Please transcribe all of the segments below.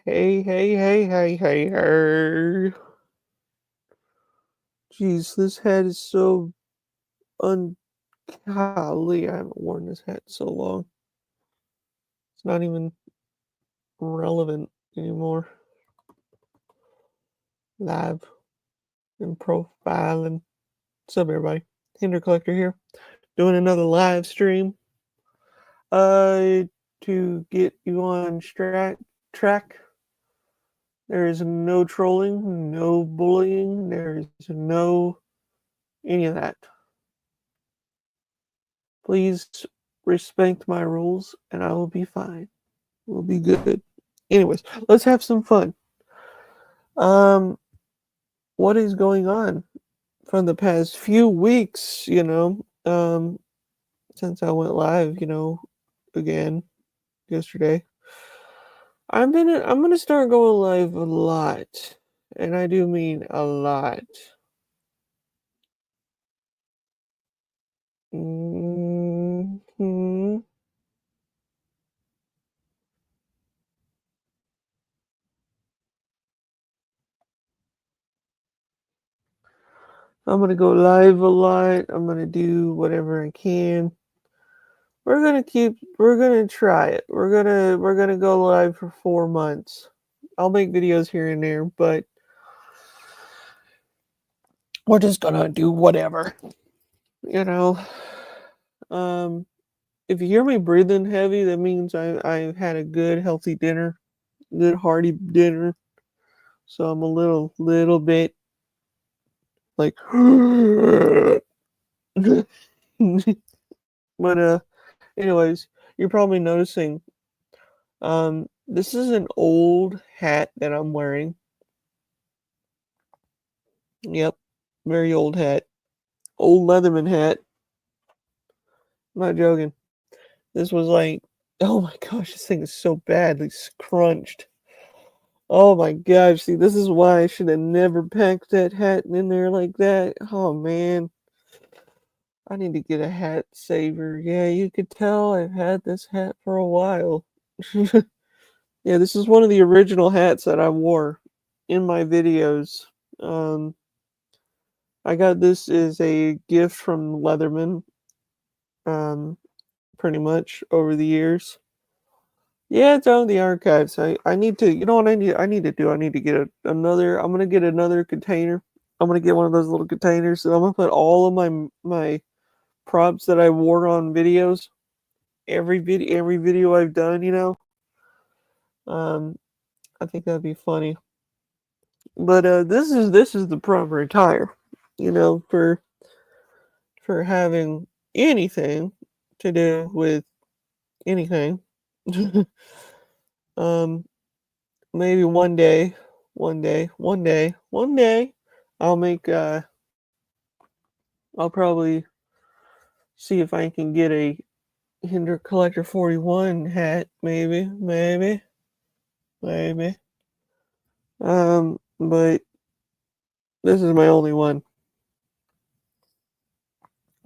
Hey, hey, hey, hey, hey, hey. Jeez, this hat is so golly, I haven't worn this hat in so long. It's not even relevant anymore. Live and profiling. What's up, everybody? Hinder Collector here, doing another live stream. Uh, to get you on track. There is no trolling, no bullying. There is no any of that. Please respect my rules and I will be fine. We'll be good. Anyways, let's have some fun. Um, what is going on from the past few weeks, since I went live, again yesterday. I'm gonna start going live a lot. And I do mean a lot. hmm I'm gonna go live a lot. I'm gonna do whatever I can. We're gonna try it. We're gonna go live for 4 months. I'll make videos here and there, but we're just gonna do whatever. You know. Um if you hear me breathing heavy, that means I've had a good healthy dinner, good hearty dinner. So I'm a little bit like but anyways, you're probably noticing this is an old hat that I'm wearing. Yep, very old hat. Old Leatherman hat. I'm not joking. This was like, oh my gosh, this thing is so badly scrunched. Oh my gosh, see, this is why I should have never packed that hat in there like that. Oh man, I need to get a hat saver. Yeah, you could tell I've had this hat for a while. Yeah, this is one of the original hats that I wore in my videos. Um, I got this as a gift from Leatherman, um, pretty much over the years. Yeah, it's out in the archives. I need to, you know what I need to do? I need to get another, I'm gonna get another container. I'm gonna get one of those little containers and I'm gonna put all of my props that I wore on videos. Every video I've done, Um, I think that'd be funny. But this is the proper attire, for having anything to do with anything. um Maybe one day, I'll make I'll probably see if I can get a Hinder Collector 41 hat, maybe. But this is my only one.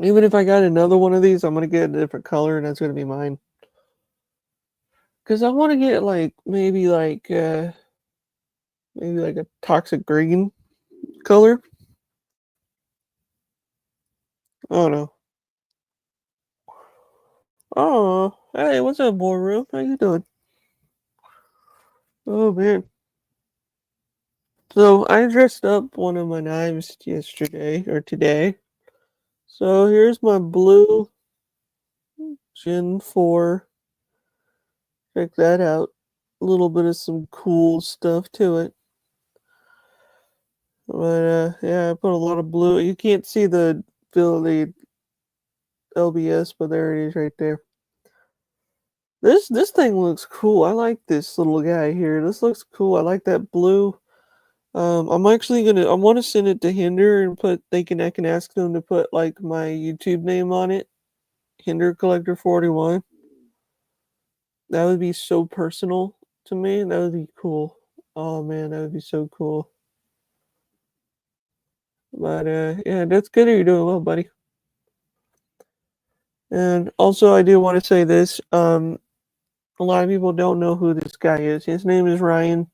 Even if I got another one of these, I'm gonna get a different color, and that's gonna be mine. Cause I want to get maybe like a toxic green color. I don't know. Oh, hey, what's up, Boardroom? How you doing? Oh man. So I dressed up one of my knives yesterday or today. So here's my blue Gen 4. Check that out. A little bit of some cool stuff to it. But yeah, I put a lot of blue. You can't see the LBS, but there it is right there. This thing looks cool. I like this little guy here. This looks cool. I like that blue. I'm actually gonna. I want to send it to Hinder and I can ask them to put like my YouTube name on it, Hinder Collector 41. That would be so personal to me. That would be cool. Oh man, that would be so cool. But yeah, that's good. You're doing well, buddy. And also, I do want to say this. A lot of people don't know who this guy is. His name is Ryan.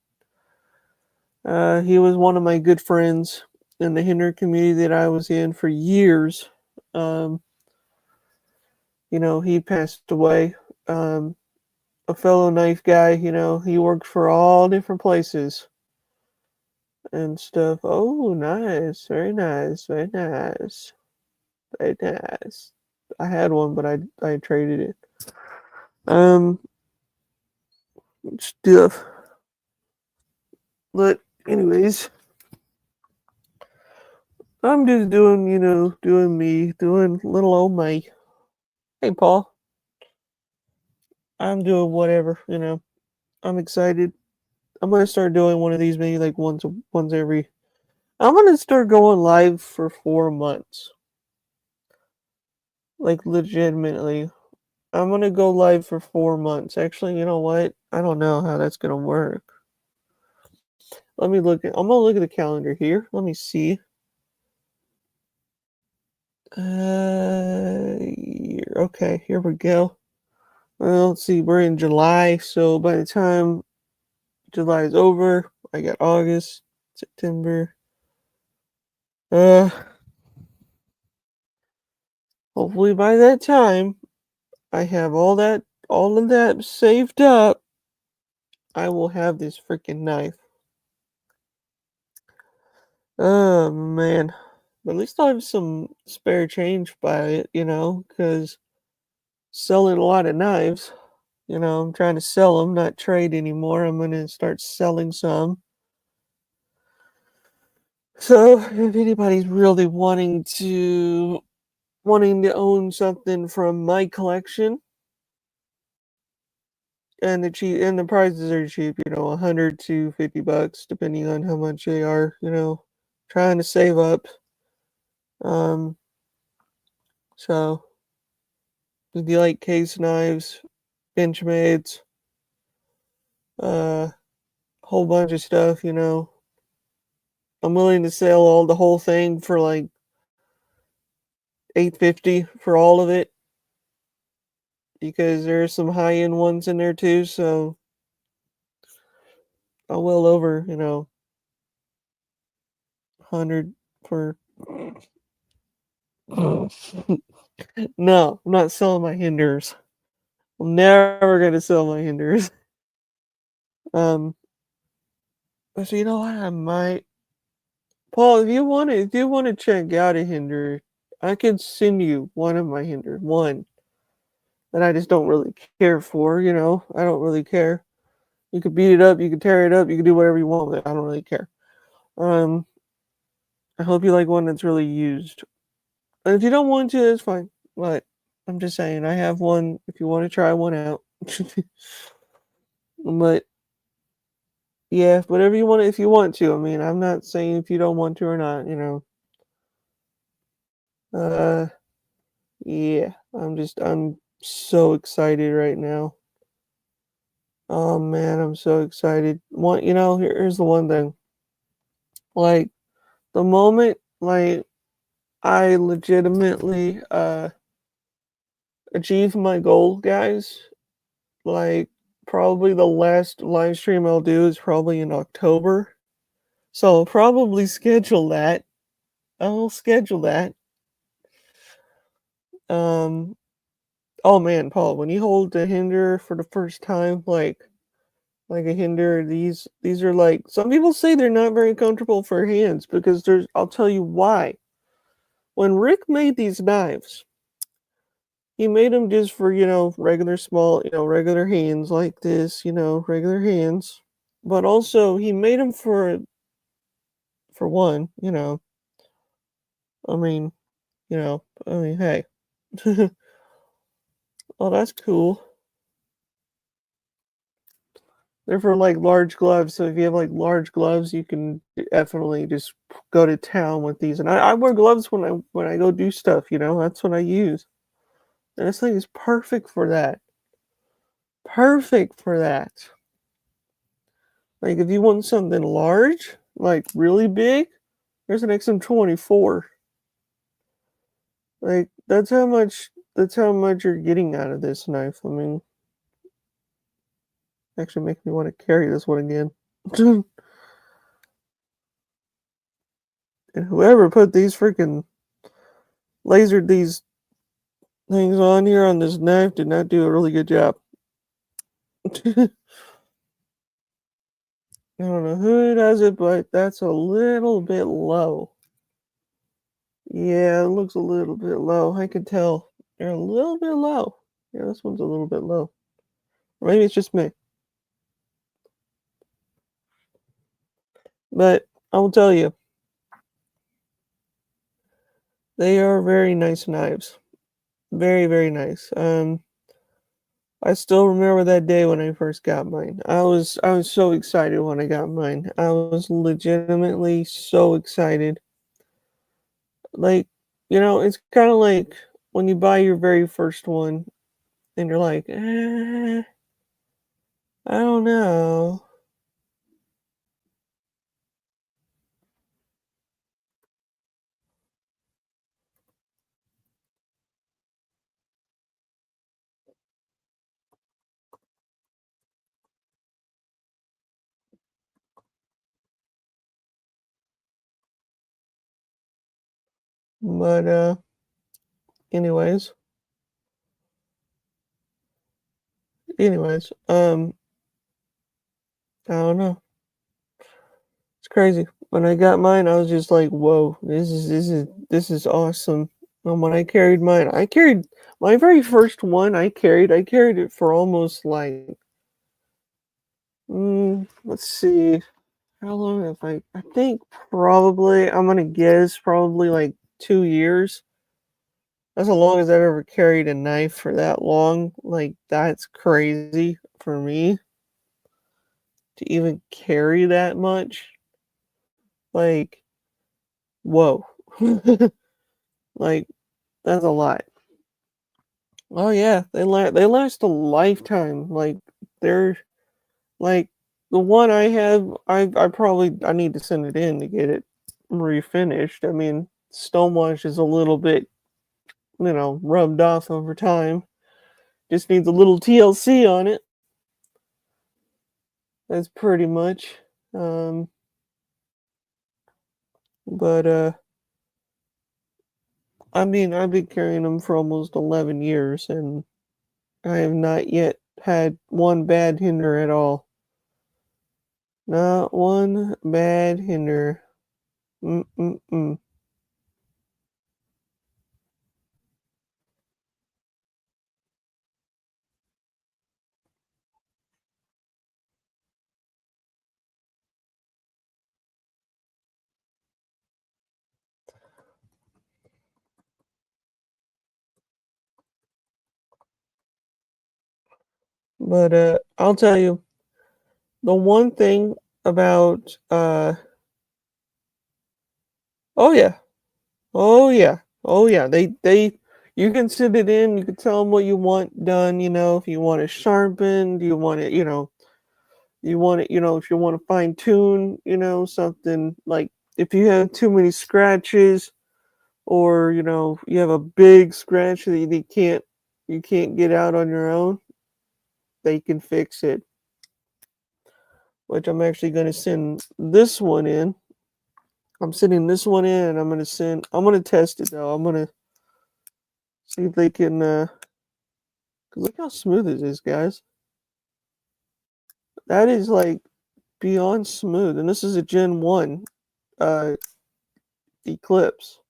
He was one of my good friends in the Hinder community that I was in for years. Um, he passed away. A fellow knife guy, he worked for all different places and stuff. Oh, nice. Very nice. Very nice. Very nice. I had one, but I traded it. Stuff. But anyways, I'm just doing, doing me, doing little old me. Hey, Paul. I'm doing whatever, I'm excited. I'm gonna start doing one of these maybe like once every. I'm gonna start going live for 4 months. Like legitimately. I'm gonna go live for 4 months. Actually, you know what? I don't know how that's gonna work. I'm gonna look at the calendar here. Let me see. Okay, here we go. Well, let's see, we're in July, so by the time July is over, I got August, September. Hopefully by that time, I have all of that saved up. I will have this freaking knife. Oh man. But at least I'll have some spare change by it, because selling a lot of knives, I'm trying to sell them, not trade anymore. I'm going to start selling some. So if anybody's really wanting to own something from my collection, and the prices are cheap, $100 to $50, depending on how much they are, trying to save up. So if you like case knives, Benchmades, whole bunch of stuff, I'm willing to sell the whole thing for like $850 for all of it, because there's some high end ones in there too. So I'm well over, 100 for. No, I'm not selling my Hinders. I'm never gonna sell my Hinders. So you know what? I might. Paul, if you want to check out a Hinder, I can send you one of my Hinders. One that I just don't really care for. I don't really care. You could beat it up, you could tear it up, you could do whatever you want with it. I don't really care. Um, I hope you like one that's really used. And if you don't want to, that's fine. But I'm just saying, I have one if you want to try one out. But yeah, whatever you want, if you want to. I mean, I'm not saying if you don't want to or not. Uh, yeah, I'm so excited right now. Oh man, I'm so excited. Here's the one thing. Like the moment, like I legitimately achieve my goal, guys. Like probably the last live stream I'll do is probably in October. So I'll probably schedule that. I'll schedule that. Um oh man, Paul, when you hold the hinder for the first time, like a hinder, these are like, some people say they're not very comfortable for hands, because I'll tell you why. When Rick made these knives, he made them just for, regular small, regular hands like this, regular hands. But also he made them for one, I mean, hey. Oh, that's cool. They're for like large gloves, so if you have like large gloves, you can definitely just go to town with these. And I wear gloves when I go do stuff, that's what I use. And this thing is perfect for that. Perfect for that. Like if you want something large, like really big, there's an XM24. Like that's how much you're getting out of this knife. I mean, Actually makes me want to carry this one again. And whoever put these freaking lasered these things on here on this knife did not do a really good job. I don't know who does it, but that's a little bit low. Yeah, it looks a little bit low. I can tell. They're a little bit low. Yeah, this one's a little bit low. Or maybe it's just me. But I will tell you, they are very nice knives. Very, very nice. I still remember that day when I first got mine. I was so excited when I got mine. I was legitimately so excited. Like, it's kind of like when you buy your very first one and you're like, I don't know. But anyways, I don't know. It's crazy. When I got mine, I was just like, "Whoa, this is awesome." And when I carried mine, I carried my very first one. I carried it for almost like, let's see, how long have I think probably I'm gonna guess probably like 2 years. That's the longest I've ever carried a knife for that long. Like that's crazy for me to even carry that much. Like, whoa. Like that's a lot. Oh yeah, they last a lifetime. Like they're like the one I have. I need to send it in to get it refinished. I mean, stonewash is a little bit rubbed off over time. Just needs a little TLC on it. That's pretty much. Um, but I mean, I've been carrying them for almost 11 years, and I have not yet had one bad hinder at all. Not one bad hinder. Mm-mm-mm. But I'll tell you, the one thing about oh yeah, oh yeah, oh yeah, they you can sit it in, you can tell them what you want done, if you want it sharpened, you want it, you want it, if you want to fine tune, something like if you have too many scratches or you have a big scratch that you can't get out on your own, they can fix it. Which I'm actually going to send this one in. I'm sending this one in, and I'm gonna test it though. I'm gonna see if they can. 'Cause look how smooth it is, guys. That is like beyond smooth, and this is a Gen One uh, Eclipse.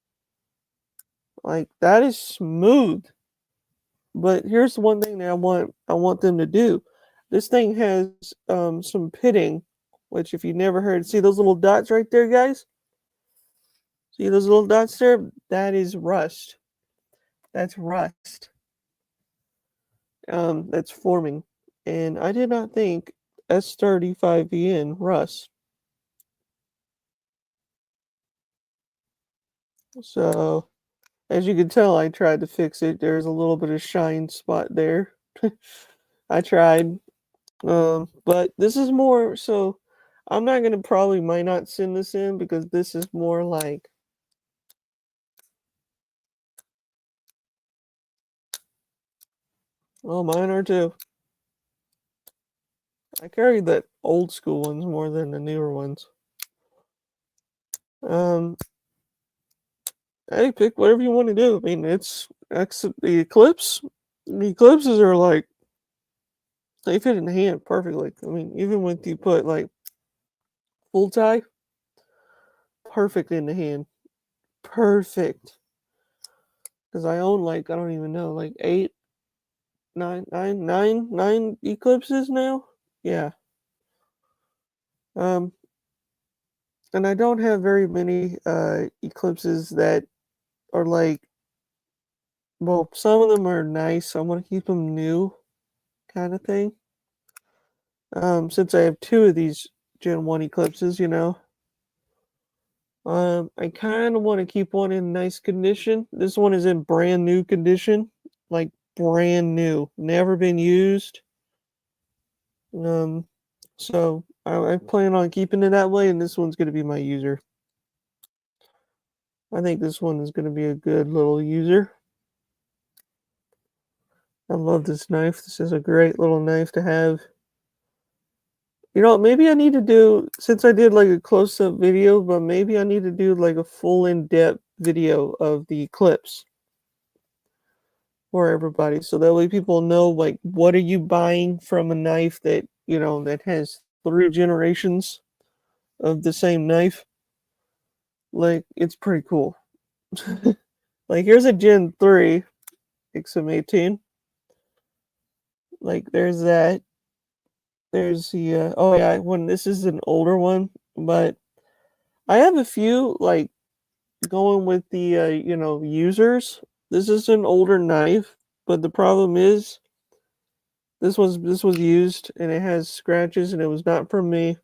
Like that is smooth. But here's the one thing that I want them to do. This thing has some pitting, which if you never heard, see those little dots right there, guys? See those little dots there? That is rust. That's rust. That's forming. And I did not think S35VN rust. So as you can tell, I tried to fix it. There's a little bit of shine spot there. I tried. But this is more so I'm not gonna probably might not send this in because this is more like oh mine are too. I carry the old school ones more than the newer ones. Hey, pick whatever you want to do. I mean, the Eclipse. The Eclipses are like they fit in the hand perfectly. I mean, even when you put like full tie, perfect in the hand, perfect. Because I own like I don't even know like eight, nine Eclipses now. Yeah. Um, and I don't have very many Eclipses that are like. Well, some of them are nice. I want to keep them new, kind of thing. Since I have two of these Gen 1 Eclipses, I kind of want to keep one in nice condition. This one is in brand new condition, like brand new, never been used. Um, so I plan on keeping it that way, and this one's going to be my user. I think this one is going to be a good little user. I love this knife. This is a great little knife to have. Maybe I need to do, since I did like a close-up video, but maybe I need to do like a full in-depth video of the Eclipse for everybody. So that way people know like what are you buying from a knife that, that has 3 generations of the same knife. Like it's pretty cool. Like here's a Gen 3 XM18. Like there's that. There's the oh yeah, this is an older one, but I have a few like going with the users. This is an older knife, but the problem is this was used and it has scratches and it was not from me.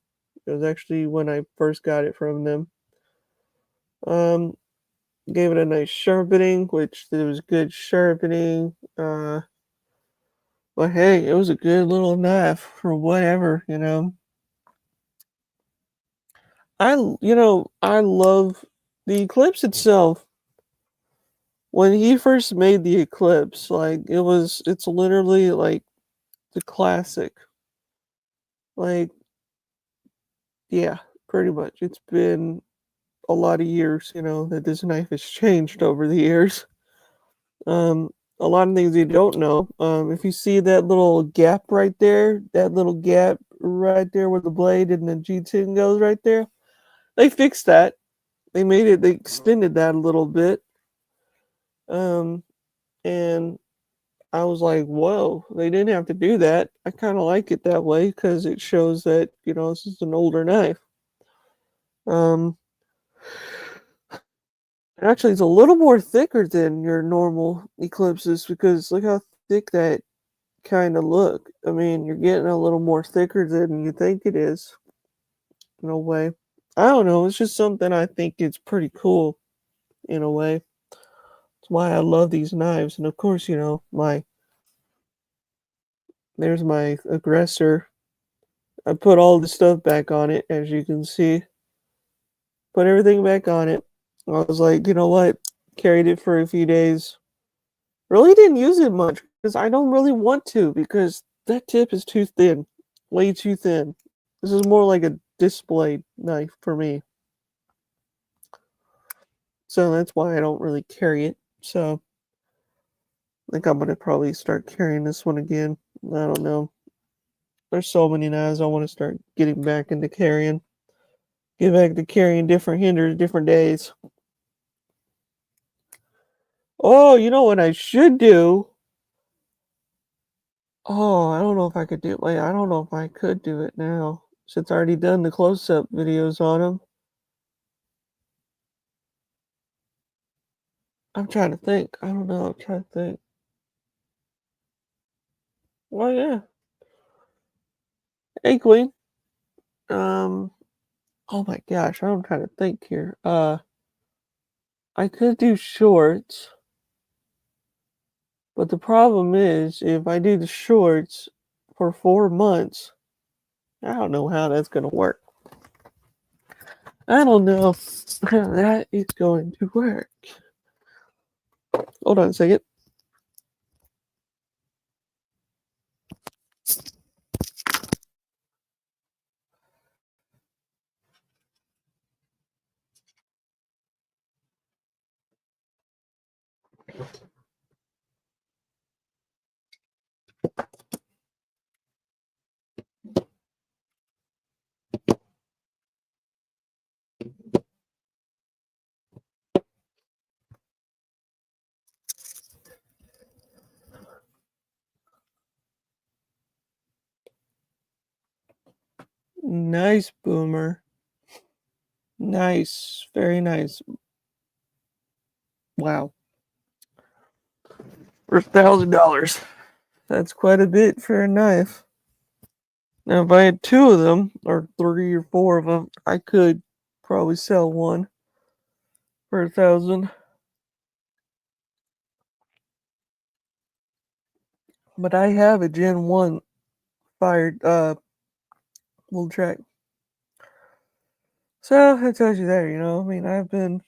It was actually when I first got it from them. Um Gave it a nice sharpening, which it was good sharpening. But hey, it was a good little knife for whatever. I love the Eclipse itself. When he first made the Eclipse, like it's literally like the classic. Like, yeah, pretty much. It's been a lot of years, that this knife has changed over the years. Um, a lot of things you don't know. If you see that little gap right there, that little gap right there where the blade and the G10 goes right there, they fixed that. They extended that a little bit. Um, and I was like, whoa, they didn't have to do that. I kind of like it that way because it shows that, this is an older knife. Um, Actually, it's a little more thicker than your normal Eclipses because look how thick that kind of look. I mean, you're getting a little more thicker than you think it is, in a way. I don't know. It's just something I think it's pretty cool, in a way. That's why I love these knives. And of course, there's my aggressor. I put all the stuff back on it, as you can see. Put everything back on it. I was like, you know what? Carried it for a few days. Really didn't use it much because I don't really want to because that tip is too thin. Way too thin. This is more like a display knife for me. So that's why I don't really carry it. So I think I'm going to probably start carrying this one again. I don't know. There's so many knives I want to start getting back into carrying. Get back to carrying different hinders, different days. Oh, you know what I should do? Oh, I don't know if I could do it. Wait, I don't know if I could do it now. Since I already done the close-up videos on them. I'm trying to think. I don't know. I'm trying to think. Well, yeah. Hey, Queen. Um, oh my gosh, I'm trying to think here. I could do shorts, but the problem is if I do the shorts for 4 months, I don't know how that's gonna work. I don't know how that is going to work. Hold on a second. Nice, Boomer. Nice. Very nice. Wow. For $1,000. That's quite a bit for a knife. Now, if I had two of them, or three or four of them, I could probably sell one for 1,000. But I have a Gen 1 fired little track. So that tells you there, I mean, I've been,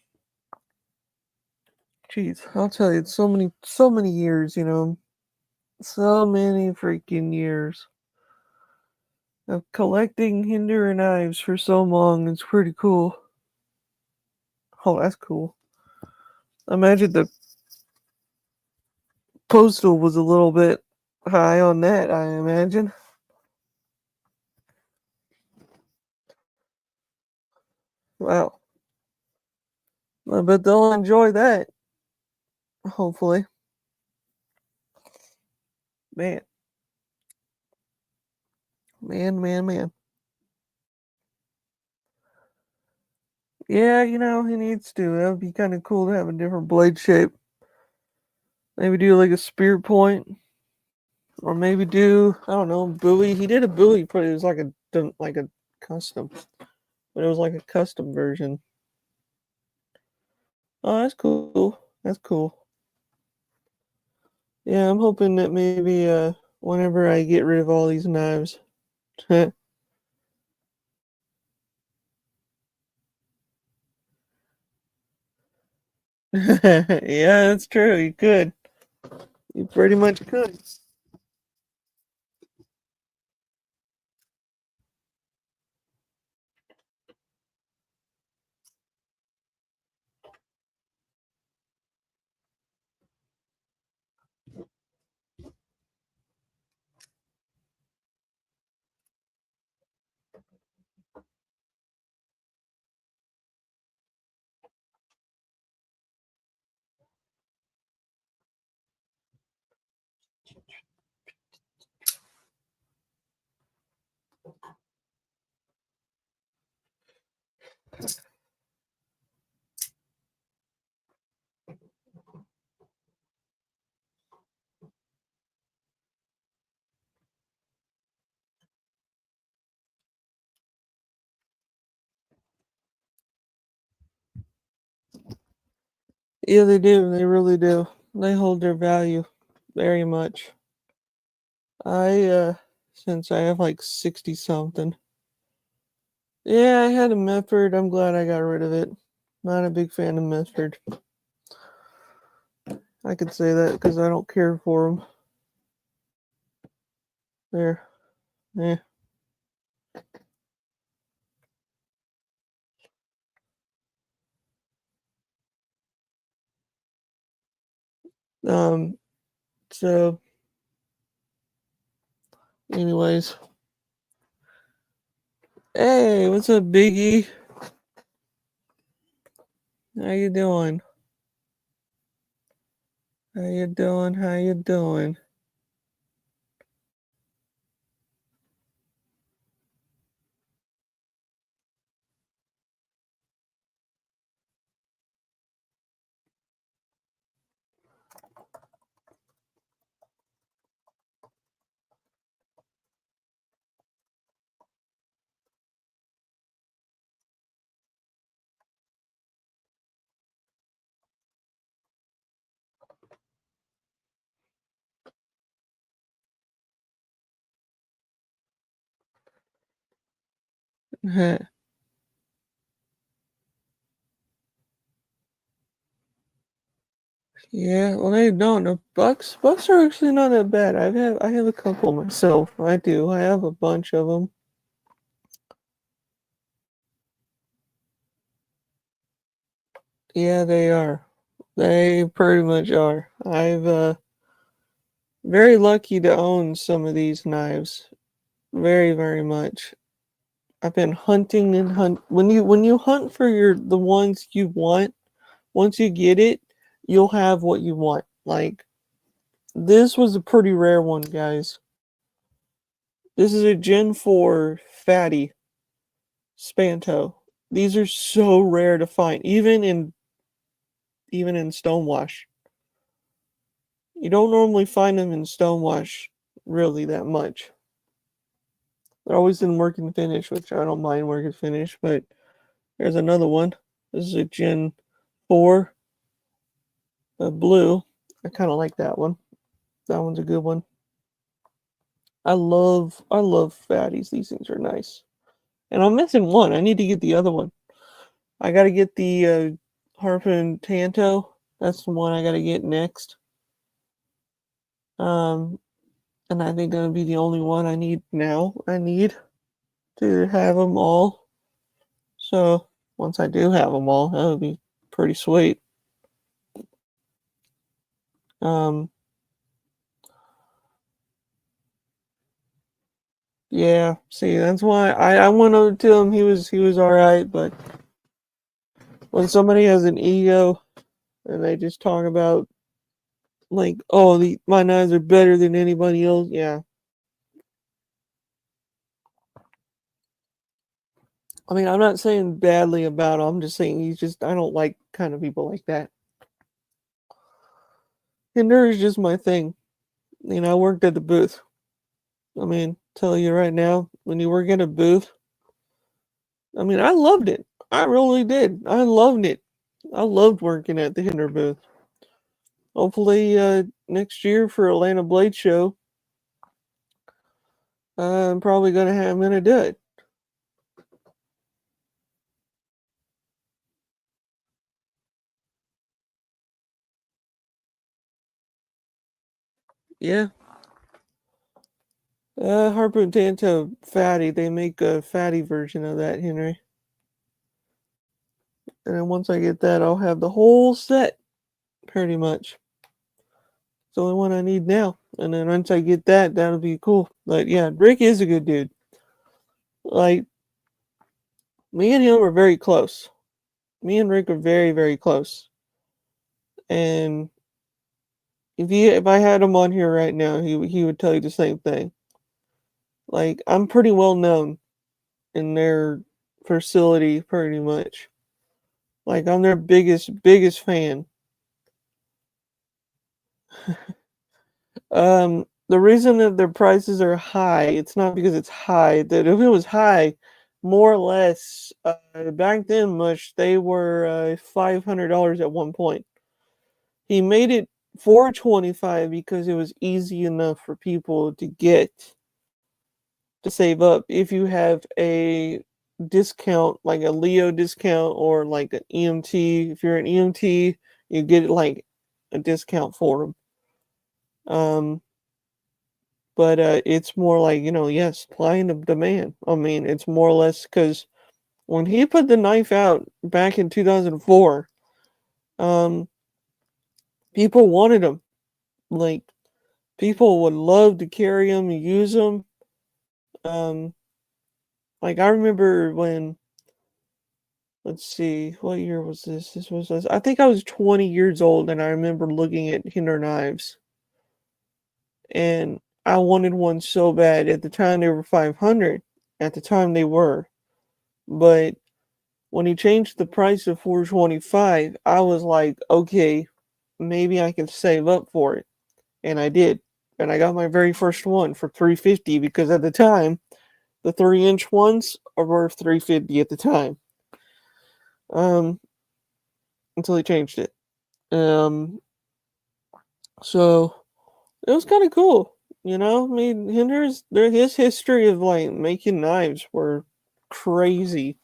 geez, I'll tell you, it's so many years, so many freaking years of collecting Hinderer knives for so long. It's pretty cool. Oh, that's cool. Imagine the postal was a little bit high on that, I imagine. Wow. I bet they'll enjoy that. Hopefully. Man. Man. Yeah, he needs to. That would be kind of cool to have a different blade shape. Maybe do like a spear point. Or maybe do, I don't know, buoy. He did a buoy, but it was like a custom. But it was like a custom version. Oh, that's cool. That's cool. Yeah, I'm hoping that maybe whenever I get rid of all these knives. Yeah, that's true. You could. You pretty much could. Yeah, they do. They really do. They hold their value very much. Since I have like 60 something. Yeah, I had a Medford. I'm glad I got rid of it. Not a big fan of Medford. I could say that because I don't care for them. There. Yeah. Um, so anyways. Hey, what's up, Biggie? How you doing? How you doing? How you doing? Yeah, well, they don't. The Bucks are actually not that bad. I have a couple myself. I do. I have a bunch of them. Yeah, they are. They pretty much are. I've very lucky to own some of these knives. Very, very much. I've been hunting and when you hunt for the ones you want, once you get it, you'll have what you want. Like this was a pretty rare one, guys. This is a Gen 4 fatty Spanto. These are so rare to find, even in Stonewash. You don't normally find them in Stonewash really that much. They're always in work and finish, which I don't mind work and finish, but there's another one. This is a Gen 4 blue. I kind of like that one. That one's a good one. I love fatties. These things are nice. And I'm missing one. I need to get the other one. I got to get the Harpoon Tanto. That's the one I got to get next. And I think that'll be the only one I need now. I need to have them all. So once I do have them all, that'll be pretty sweet. Yeah. See, that's why I went over to him. He was all right, but when somebody has an ego and they just talk about like, oh, my knives are better than anybody else. Yeah. I mean, I'm not saying badly about him. I'm just saying I don't like kind of people like that. Hinder is just my thing. I worked at the booth. I mean, tell you right now, when you work at a booth, I mean, I loved it. I really did. I loved it. I loved working at the Hinder booth. Hopefully, next year for Atlanta Blade Show, I'm probably gonna do it. Yeah. Harpoon Tanto Fatty. They make a fatty version of that, Henry. And then once I get that, I'll have the whole set, pretty much. It's the only one I need now. And then once I get that, that'll be cool. But yeah, Rick is a good dude. Like, me and him are very close. Me and Rick are very, very close. And if I had him on here right now, he would tell you the same thing. Like, I'm pretty well known in their facility, pretty much. Like, I'm their biggest fan. The reason that their prices are high, it's not because it's high. That if it was high, more or less, back then, much they were $500 at one point. He made it $425 because it was easy enough for people to get to save up. If you have a discount, like a Leo discount or like an EMT, if you're an EMT, you get like a discount for them. But it's more like, yes, supply and demand. I mean, it's more or less because when he put the knife out back in 2004, um, people wanted them. Like, people would love to carry them and use them. Um, like, I remember when, let's see, what year was this? I think I was 20 years old, and I remember looking at Hinder knives, and I wanted one so bad. At the time, they were 500. At the time, they were. But when he changed the price to 425, I was like, okay, maybe I can save up for it. And I did. And I got my very first one for 350 because at the time, the 3-inch ones are worth 350 at the time. Um, until he changed it. Um, so it was kind of cool, I mean, his history of like making knives were crazy.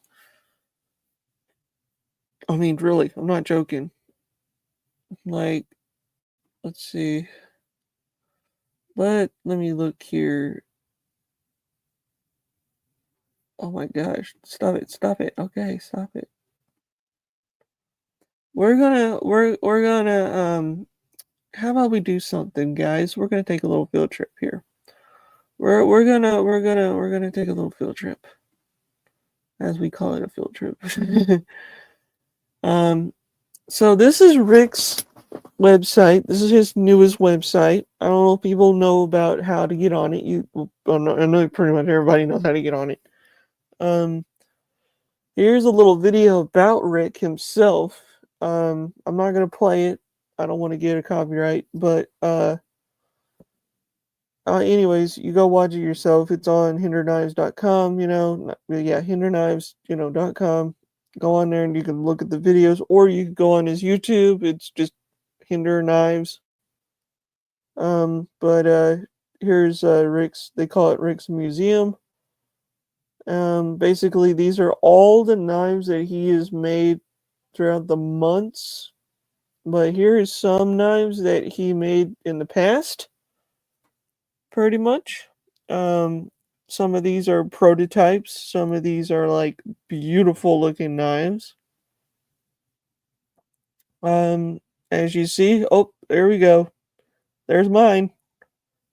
I mean, really, I'm not joking. Like, let's see. But let me look here. Oh my gosh. Stop it. Stop it. Okay, stop it. we're gonna how about we do something, guys? We're gonna take a little field trip here. We're gonna take a little field trip, as we call it, a field trip. um, so this is Rick's website. This is his newest website. I don't know if people know about how to get on it. I know pretty much everybody knows how to get on it. Um, Here's a little video about Rick himself. I'm not gonna play it. I don't want to get a copyright, but anyways, you go watch it yourself. It's on hinderknives.com, yeah, hinderknives, .com. Go on there and you can look at the videos, or you can go on his YouTube. It's just Hinder Knives. But here's Rick's, they call it Rick's Museum. Basically, these are all the knives that he has made throughout the months. But here is some knives that he made in the past, pretty much. Um, some of these are prototypes. Some of these are like beautiful looking knives. As you see, oh, there we go. There's mine.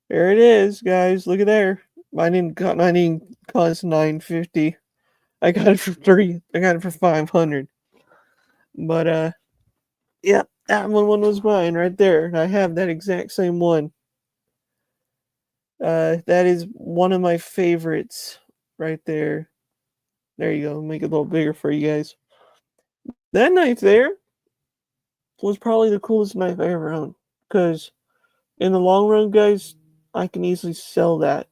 There it is, guys. Look at there. Mine didn't cost $9.50. I got it for 3. I got it for 500. But yeah, that one was mine right there. I have that exact same one. That is one of my favorites right there. There you go. Make it a little bigger for you guys. That knife there was probably the coolest knife I ever owned. Because in the long run, guys, I can easily sell that.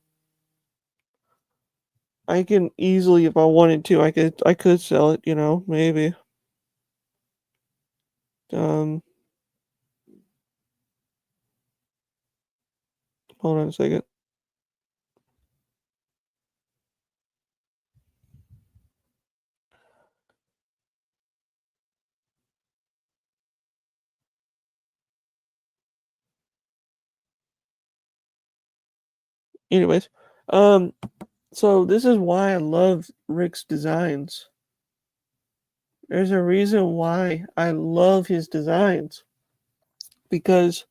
I can easily, if I wanted to, I could sell it, maybe. Um, Hold on a second. Anyways, so this is why I love Rick's designs. There's a reason why I love his designs. Because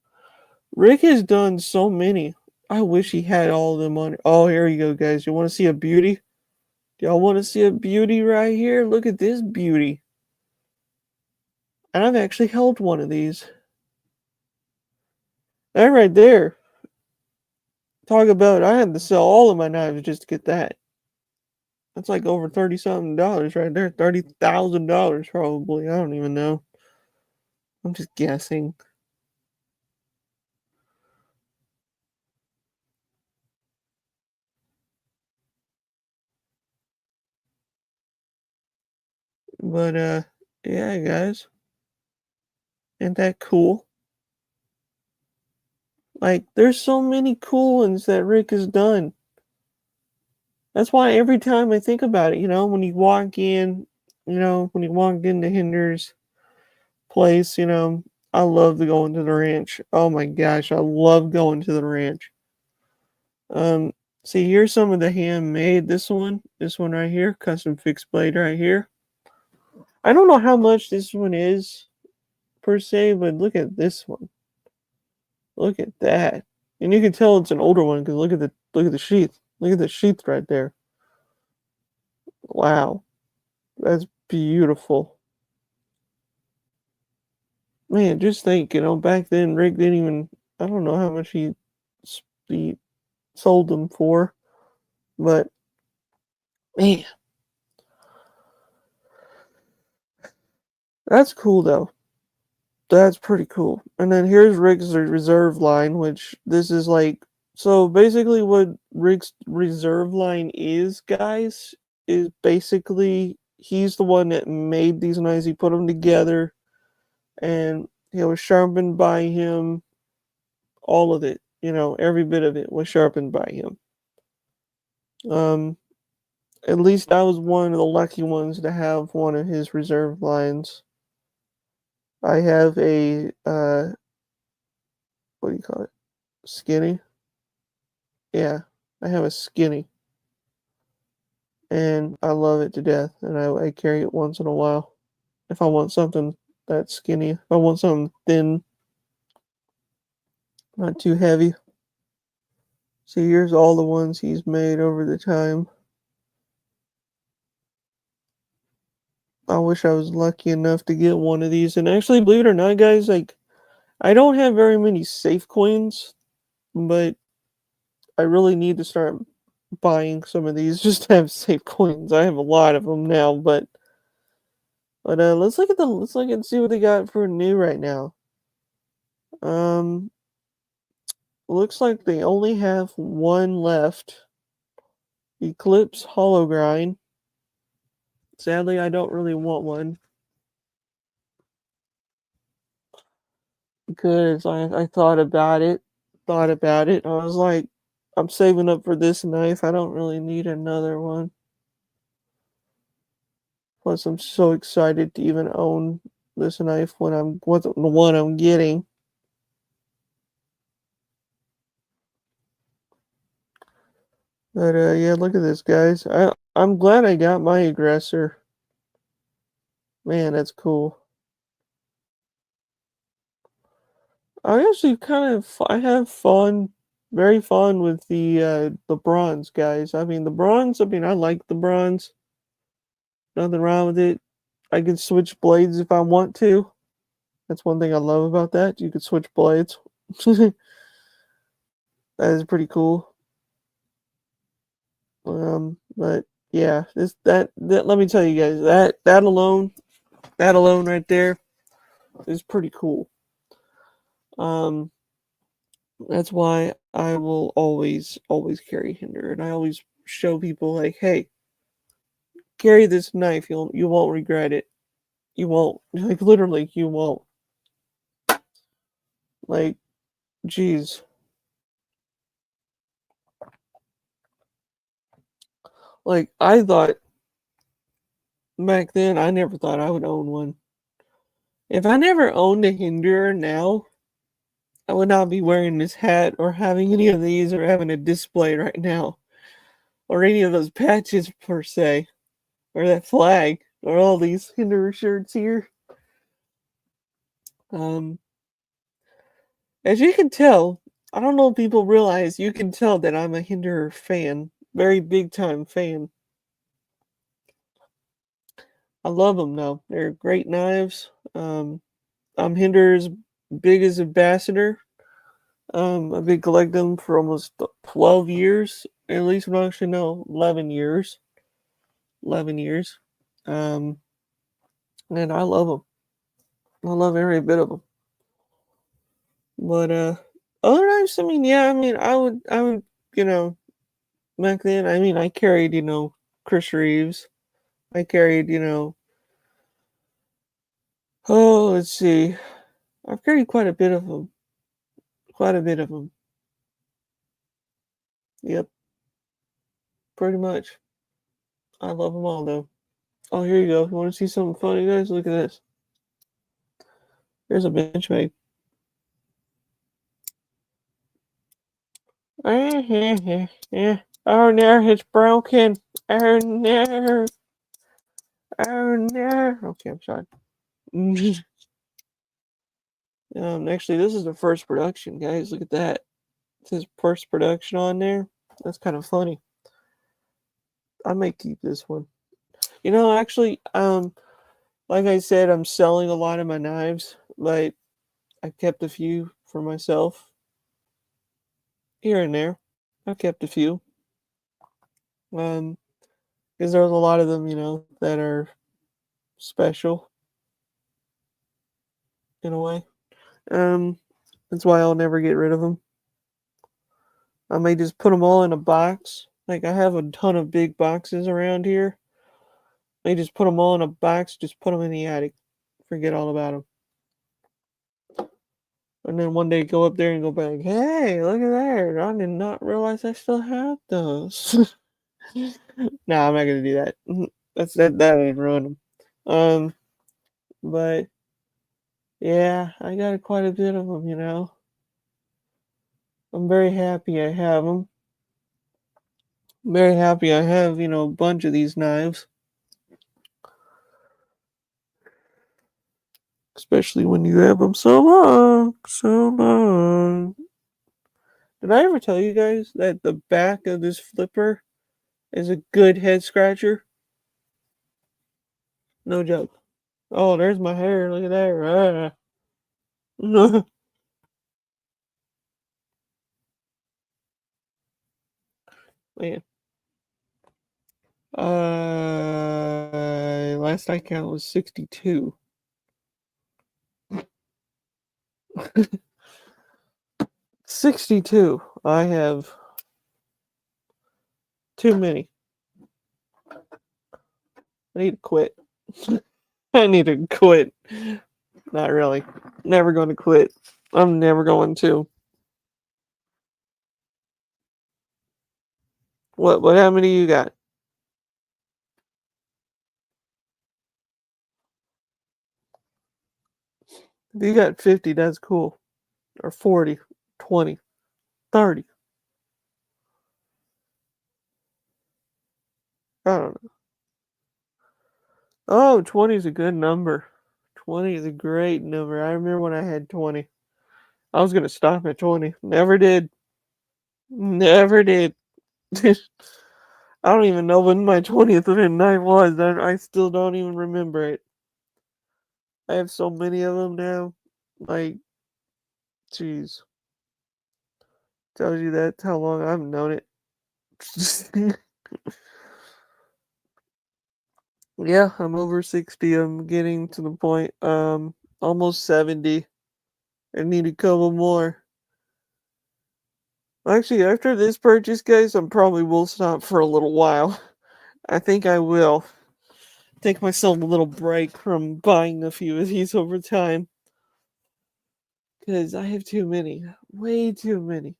Rick has done so many. I wish he had all of them on. Oh, here you go, guys. You want to see a beauty? Y'all want to see a beauty right here? Look at this beauty. And I've actually held one of these. That right there. Talk about, I had to sell all of my knives just to get that. That's like over 30 something dollars right there. $30,000 probably. I don't even know. I'm just guessing. But yeah, guys. Isn't that cool? Like, there's so many cool ones that Rick has done. That's why every time I think about it, when you walk in, when you walk into Hinder's place, I love to go into the ranch. Oh my gosh, I love going to the ranch. Um, See, here's some of the handmade. This one right here, custom fixed blade right here. I don't know how much this one is per se, but look at this one. Look at that, and you can tell it's an older one because look at the sheath. Look at the sheath right there. Wow, that's beautiful. Man, just think, back then Rick didn't even. I don't know how much he sold them for, but man, that's cool though. That's pretty cool. And then here's Rick's reserve line, which this is like, so basically what Rick's reserve line is, guys, is basically he's the one that made these knives. He put them together, and it was sharpened by him. All of it, every bit of it was sharpened by him. Um, at least I was one of the lucky ones to have one of his reserve lines. I have a what do you call it? Skinny? Yeah, I have a skinny, and I love it to death, and I carry it once in a while if I want something that skinny. I want something thin, not too heavy. So here's all the ones he's made over the time. I wish I was lucky enough to get one of these. And actually, believe it or not, guys, like I don't have very many safe coins, but I really need to start buying some of these just to have safe coins. I have a lot of them now, but let's look at let's look and see what they got for new right now. Um, looks like they only have one left. Eclipse Hologrind. Sadly, I don't really want one because I thought about it, I was like, I'm saving up for this knife. I don't really need another one. Plus, I'm so excited to even own this knife when I'm with the one I'm getting. But yeah, look at this, guys. I'm glad I got my aggressor. Man, that's cool. I actually I have fun, very fun with the bronze, guys. I mean, the bronze. I mean, I like the bronze. Nothing wrong with it. I can switch blades if I want to. That's one thing I love about that. You can switch blades. That is pretty cool. But yeah, that let me tell you guys that alone right there is pretty cool. Um, that's why I will always carry Hinder, and I always show people like, hey, carry this knife. You won't regret it. You won't. Like literally, you won't. Like, geez. Like I thought back then, I never thought I would own one. If I never owned a Hinderer now, I would not be wearing this hat or having any of these or having a display right now. Or any of those patches per se. Or that flag. Or all these Hinderer shirts here. Um as you can tell, I don't know if people realize you can tell that I'm a Hinderer fan. Very big time fan. I love them though. They're great knives. I'm Hinderer's biggest ambassador. I've been collecting them for almost 12 years. At least, well, actually, no, 11 years. 11 years. Um, and I love them. I love every bit of them. But, other knives, I mean, yeah, I mean, I would, you know, back then, I mean, I carried, Chris Reeves. I carried, oh, let's see. I've carried quite a bit of them. Quite a bit of them. Yep, pretty much. I love them all, though. Oh, here you go. You want to see something funny, guys? Look at this. Here's a benchmade. Yeah. Oh no, it's broken. Oh no. Oh no. Okay, I'm sorry. Actually, this is the first production, guys. Look at that. It says first production on there. That's kind of funny. I might keep this one. Actually, like I said, I'm selling a lot of my knives, but I kept a few for myself here and there. I kept a few. Because there's a lot of them, that are special in a way. Um, that's why I'll never get rid of them. I may just put them all in a box. Like I have a ton of big boxes around here. I just put them all in a box. Just put them in the attic. Forget all about them. And then one day go up there and go back. Hey, look at that! I did not realize I still have those. Nah, I'm not gonna do that. That ain't ruin them. Um, but yeah, I got quite a bit of them. I'm very happy I have them. Very happy I have, a bunch of these knives. Especially when you have them so long, so long. Did I ever tell you guys that the back of this flipper is a good head scratcher? No joke. Oh, there's my hair. Look at that. Ah. Man. Last I count was 62. 62. I have too many. I need to quit. I need to quit. Not really. Never going to quit. I'm never going to. What how many you got? If you got 50, that's cool. Or 40, 20, 30. I don't know. Oh, 20 is a good number. 20 is a great number. I remember when I had 20. I was going to stop at 20. Never did. Never did. I don't even know when my 20th night was. I still don't even remember it. I have so many of them now. Like, jeez. Tells you that's how long I've known it. Yeah, I'm over 60. I'm getting to the point. Almost 70. I need a couple more. Actually, after this purchase, guys, I probably will stop for a little while. I think I will take myself a little break from buying a few of these over time. Because I have too many. Way too many.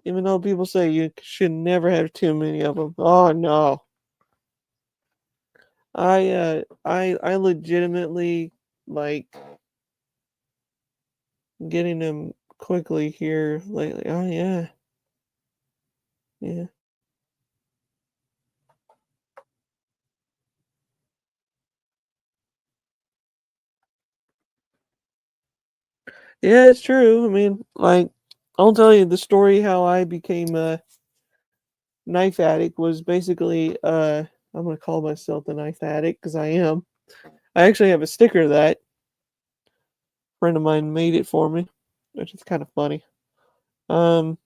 Even though people say you should never have too many of them. Oh no. I legitimately like getting them quickly here lately. Oh yeah. Yeah. Yeah, it's true. I mean, like I'll tell you the story how I became a knife addict was basically I'm gonna call myself the knife addict because I am. I actually have a sticker that a friend of mine made it for me, which is kind of funny. Um,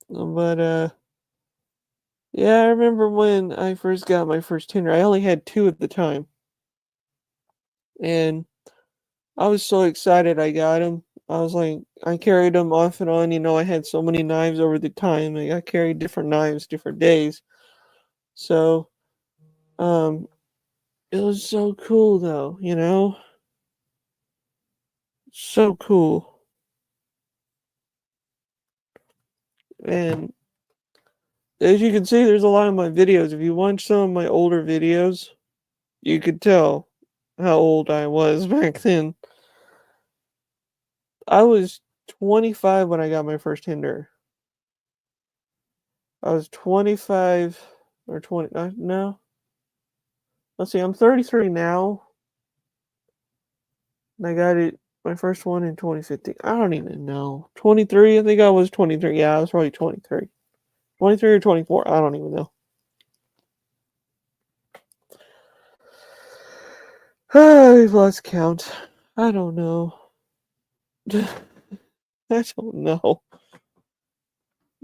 but yeah, I remember when I first got my first Tinder. I only had two at the time, and I was so excited I got them. I was like, I carried them off and on. You know, I had so many knives over the time. Like, I carried different knives, different days. So, um, it was so cool though. You know, so cool. And as you can see, there's a lot of my videos. If you watch some of my older videos, you could tell how old I was back then. I was 25 when I got my first Tinder. I was 25 or 20. No, let's see. I'm 33 now, and I got it my first one in 2015. I don't even know. 23. I think I was 23. Yeah, I was probably 23. 23 or 24. I don't even know. I've lost count. I don't know. I don't know.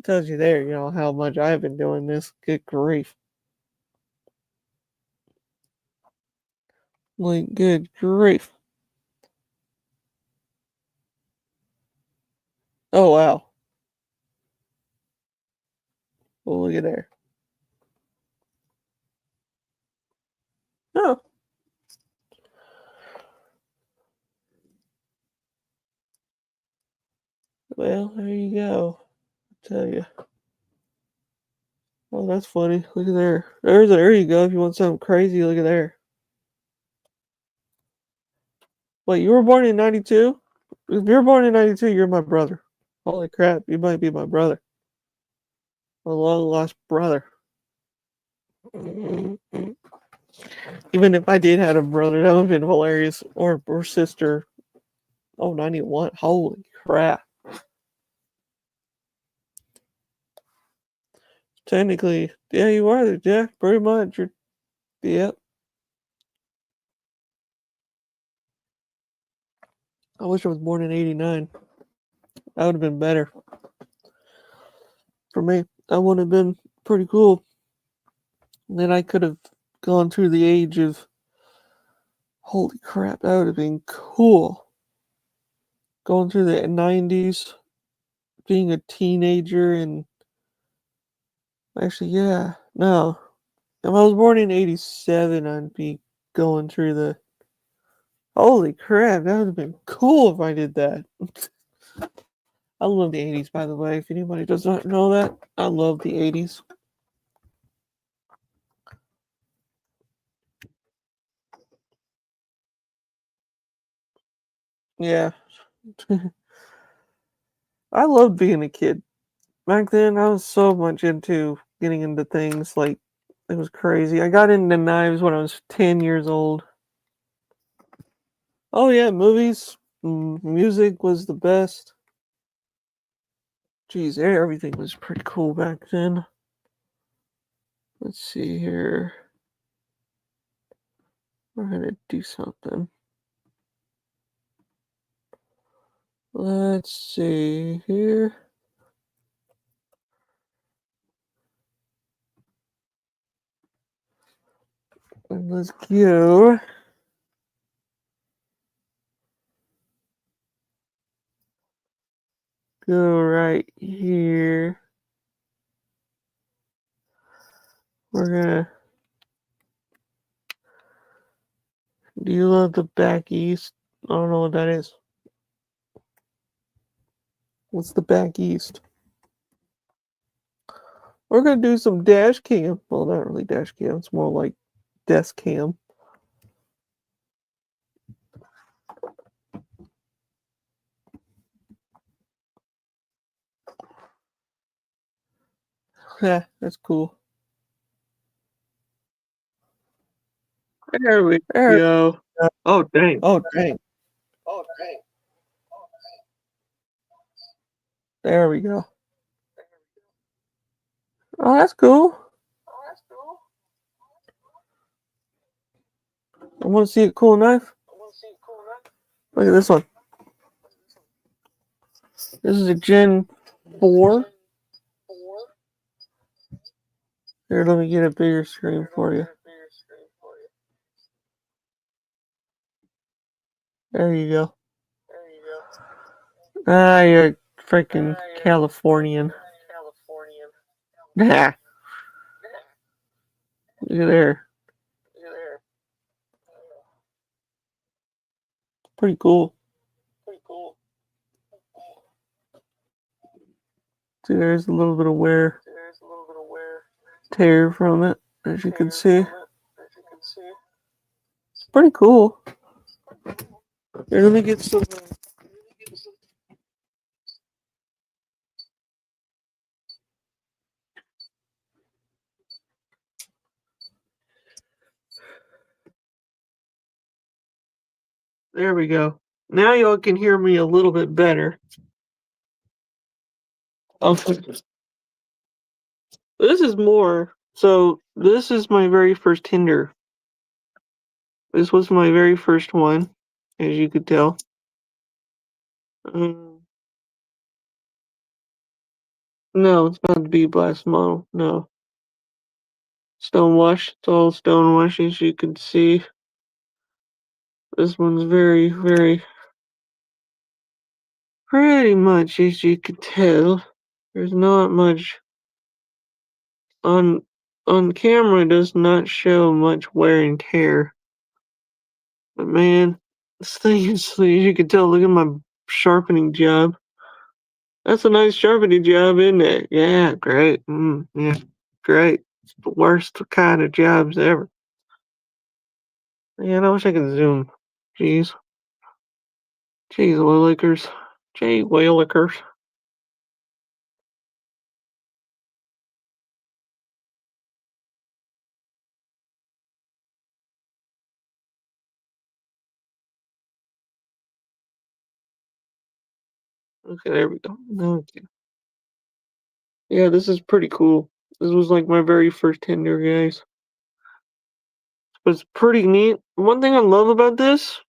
Tells you there, you know, how much I've been doing this. Good grief. Like, good grief. Oh, wow. Well, look at there. Oh, well, there you go. I tell you. Oh, that's funny. Look at there. There you go. If you want something crazy, look at there. Wait, you were born in 92? If you're born in 92, you're my brother. Holy crap, you might be my brother. A long lost brother. Even if I did have a brother, that would have been hilarious. Or sister. Oh, 91. Holy crap. Technically, yeah, you are there, Jack. Pretty much. Yep. I wish I was born in 89. That would have been better. For me, that would have been pretty cool. And then I could have gone through the age of. Holy crap, that would have been cool. Going through the 90s, being a teenager, and. Actually, yeah. No. If I was born in 87, I'd be going through the. Holy crap, that would have been cool if I did that. I love the 80s, by the way. If anybody does not know that, I love the 80s. Yeah. I loved being a kid. Back then, I was so much into getting into things like it was crazy. I got into knives when I was 10 years old. Oh, yeah, movies, music was the best. Geez, everything was pretty cool back then. Let's see here. We're gonna do something. Let's see here. And let's go. Go right here. We're gonna. Do you love the back east? I don't know what that is. What's the back east? We're gonna do some dash cam. Well, not really dash cam. It's more like desk cam. Yeah, that's cool. There we go. Oh dang. Oh dang. There we go. Oh, that's cool. I want to see a cool knife. Look at this one. This is a Gen 4. Here, let me get a bigger screen for you. There you go. Ah, you're freaking Californian. Nah. Look at there. Pretty cool. See, there's a little bit of wear, tear from it, as you can see. Pretty cool. Here, let me get some. There we go. Now y'all can hear me a little bit better. Okay. This is more. So, this is my very first Tinder. This was my very first one, as you could tell. No, it's not the B Blast model. No. Stonewash. It's all stonewash, as you can see. This one's very, very. Pretty much, as you can tell. There's not much. On camera, does not show much wear and tear. But man, this thing is, as you can tell, look at my sharpening job. That's a nice sharpening job, isn't it? Yeah, great. Yeah, great. It's the worst kind of jobs ever. Man, I wish I could zoom. Jeez. Jeez, Willikers. Gee, Willikers. Okay, there we go. Okay. Yeah, this is pretty cool. This was like my very first Tinder, guys. It was pretty neat. One thing I love about this,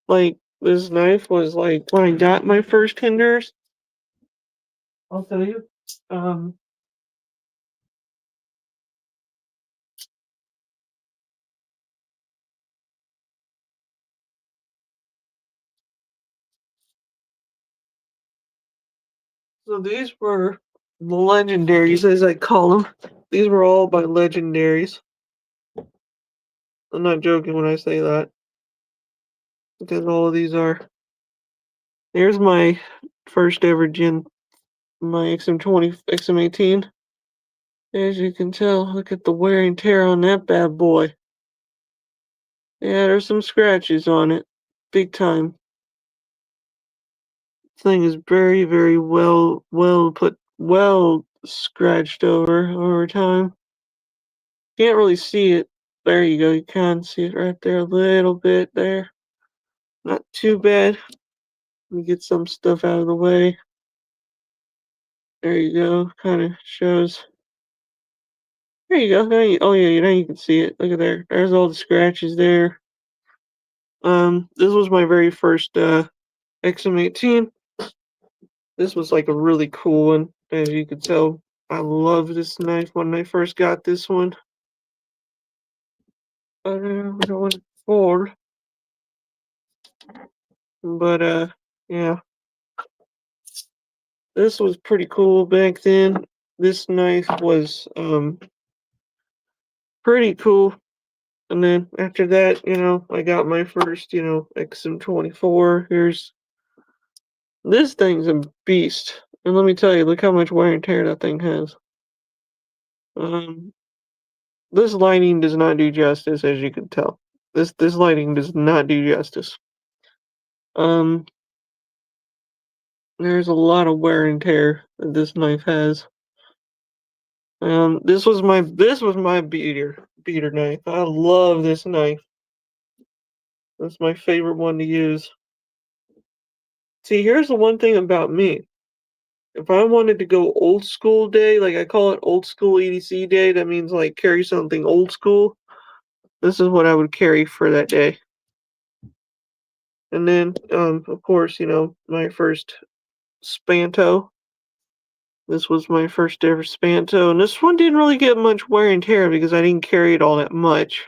like this knife, was like when I got my first Tinders. I'll tell you. Um, so these were the legendaries, as I call them. These were all by legendaries. I'm not joking when I say that, because all of these are. Here's my first ever gin, my XM20, XM18. As you can tell, look at the wear and tear on that bad boy. Yeah, there's some scratches on it. Big time. Thing is very, very well scratched over time. Can't really see it. There you go, you can see it right there a little bit there. Not too bad. Let me get some stuff out of the way. There you go, kind of shows. There you go. Oh yeah, now you can see it. Look at there. There's all the scratches there. This was my very first XM18. This was like a really cool one, as you can tell. I love this knife when I first got this one. We don't want it forward, but yeah, this was pretty cool back then. This knife was pretty cool. And then after that, I got my first, XM24. This thing's a beast. And let me tell you, look how much wear and tear that thing has. Um, this lighting does not do justice, as you can tell. This lighting does not do justice. Um, there's a lot of wear and tear that this knife has. This was my beater knife. I love this knife. That's my favorite one to use. See, here's the one thing about me. If I wanted to go old school day, like I call it old school EDC day, that means like carry something old school. This is what I would carry for that day. And then, of course, my first Spanto. This was my first ever Spanto, and this one didn't really get much wear and tear because I didn't carry it all that much.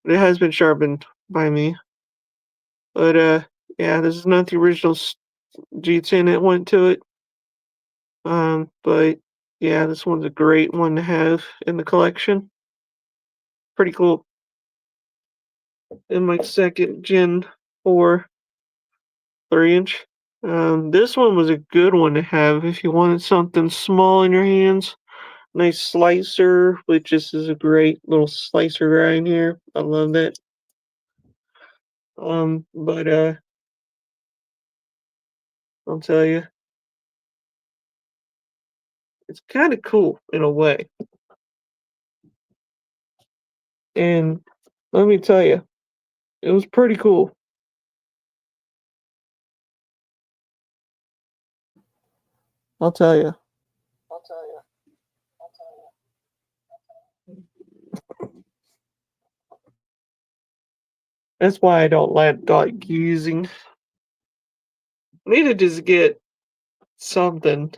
But it has been sharpened by me. But yeah, this is not the original G10 that went to it. But yeah, this one's a great one to have in the collection. Pretty cool. And my second Gen 4 3-inch. This one was a good one to have if you wanted something small in your hands. Nice slicer, which this is a great little slicer right here. I love that. But I'll tell you, it's kind of cool in a way. And let me tell you, it was pretty cool. I'll tell you. That's why I don't like using. I need to just get something.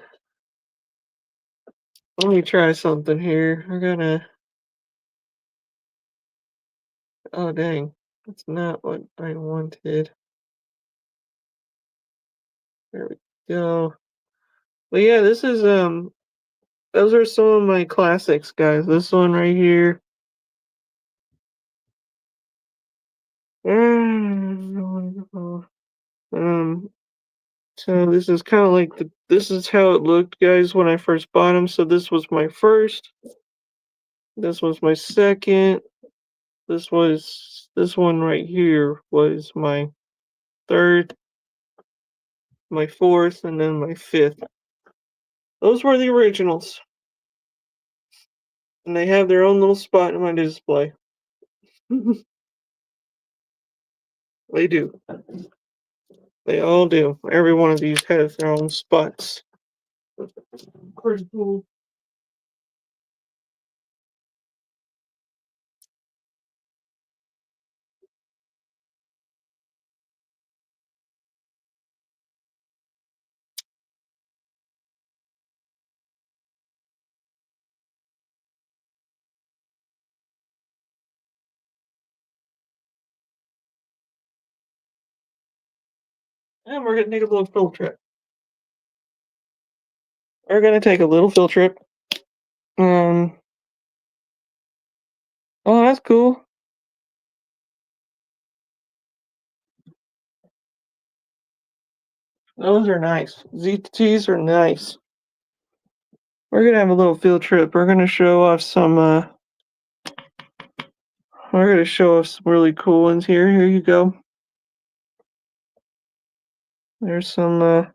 Let me try something here. I'm gonna. Oh dang, that's not what I wanted. There we go. But yeah, this is those are some of my classics, guys. This one right here. Um, so this is kind of like this is how it looked, guys, when I first bought them. So this was my first. This was my second. This one right here was my third, my fourth, and then my fifth. Those were the originals, and they have their own little spot in my display. They do. They all do. Every one of these has their own spots. Pretty cool. And we're gonna take a little field trip. We're gonna take a little field trip. Um. Oh, that's cool. Those are nice. ZTs are nice. We're gonna have a little field trip. We're gonna show off some. We're gonna show off some really cool ones here. Here you go. There's some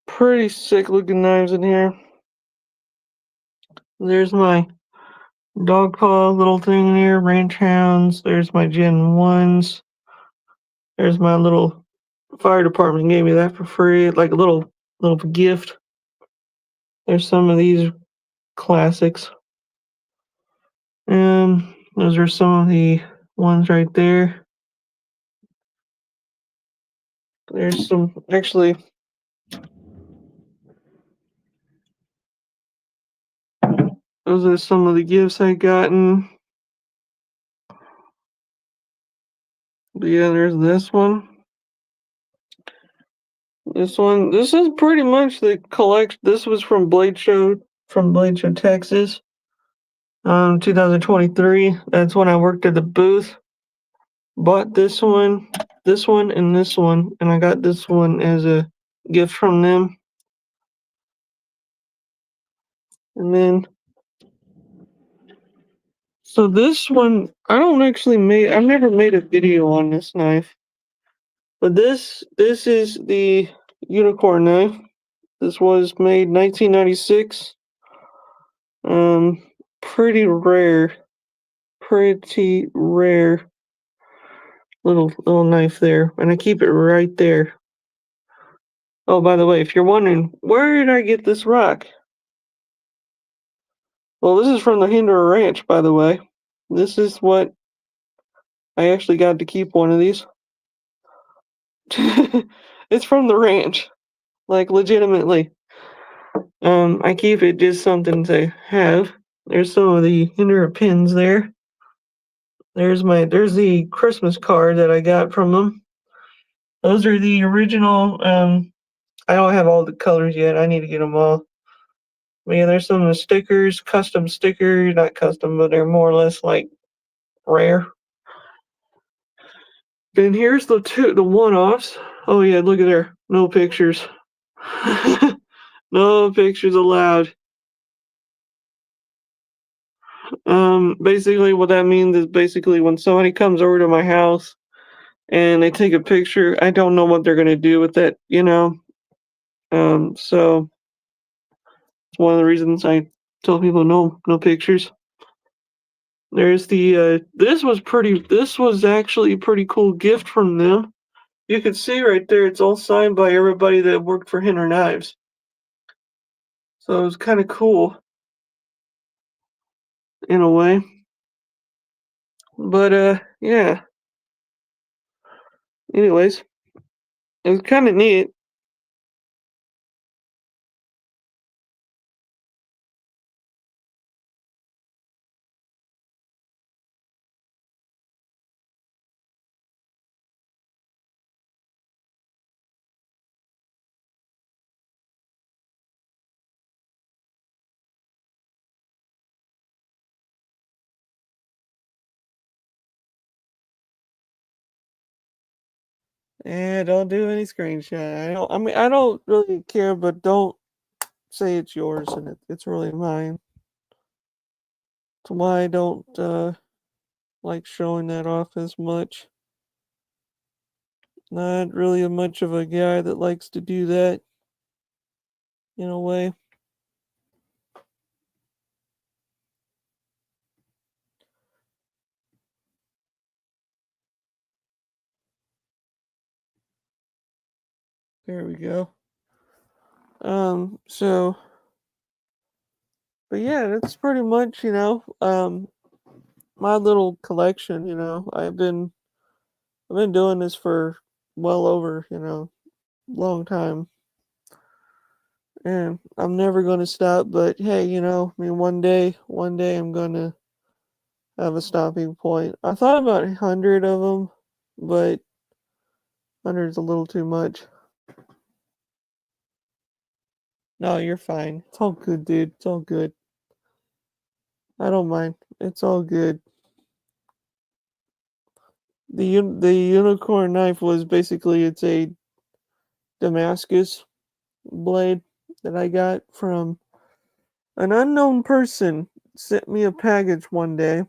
pretty sick looking knives in here. There's my dog paw little thing in here, ranch hounds. There's my Gen 1s. There's my little fire department gave me that for free, like a little gift. There's some of these classics. Those are some of the ones right there. There's some actually. Those are some of the gifts I gotten. But yeah, there's this one. This one. This is pretty much the collect. This was from Blade Show, Texas. 2023. That's when I worked at the booth. Bought this one, and this one, and I got this one as a gift from them. And then, so this one, I've never made a video on this knife, but this is the unicorn knife. This was made 1996. Um, pretty rare, pretty rare little knife there, and I keep it right there. Oh, by the way, if you're wondering, where did I get this rock? Well, this is from the Hinder Ranch, by the way. This is what I actually got to keep one of these. It's from the ranch, like legitimately. I keep it just something to have. There's some of the Hinder pins there. There's the Christmas card that I got from them. Those are the original. I don't have all the colors yet. I need to get them all. But yeah, there's some of the stickers, custom stickers, not custom, but they're more or less like rare. Then here's the one-offs. Oh yeah, look at there. No pictures. No pictures allowed. Basically what that means is basically when somebody comes over to my house and they take a picture, I don't know what they're gonna do with it, you know. So it's one of the reasons I tell people no pictures. There's the this was actually a pretty cool gift from them. You can see right there, it's all signed by everybody that worked for Hinder Knives. So it was kind of cool in a way. But yeah. Anyways, it was kind of neat. Yeah, don't do any screenshot. I don't really care, but don't say it's yours and it's really mine. That's why I don't like showing that off as much. Not really much of a guy that likes to do that in a way. There we go. So, but yeah, that's pretty much, my little collection, I've been doing this for well over, long time. And I'm never gonna stop, but hey, one day I'm gonna have a stopping point. I thought about 100 of them, but 100's a little too much. No, you're fine. It's all good, dude. It's all good. I don't mind. It's all good. The unicorn knife was basically it's a Damascus blade that I got from an unknown person. Sent me a package one day.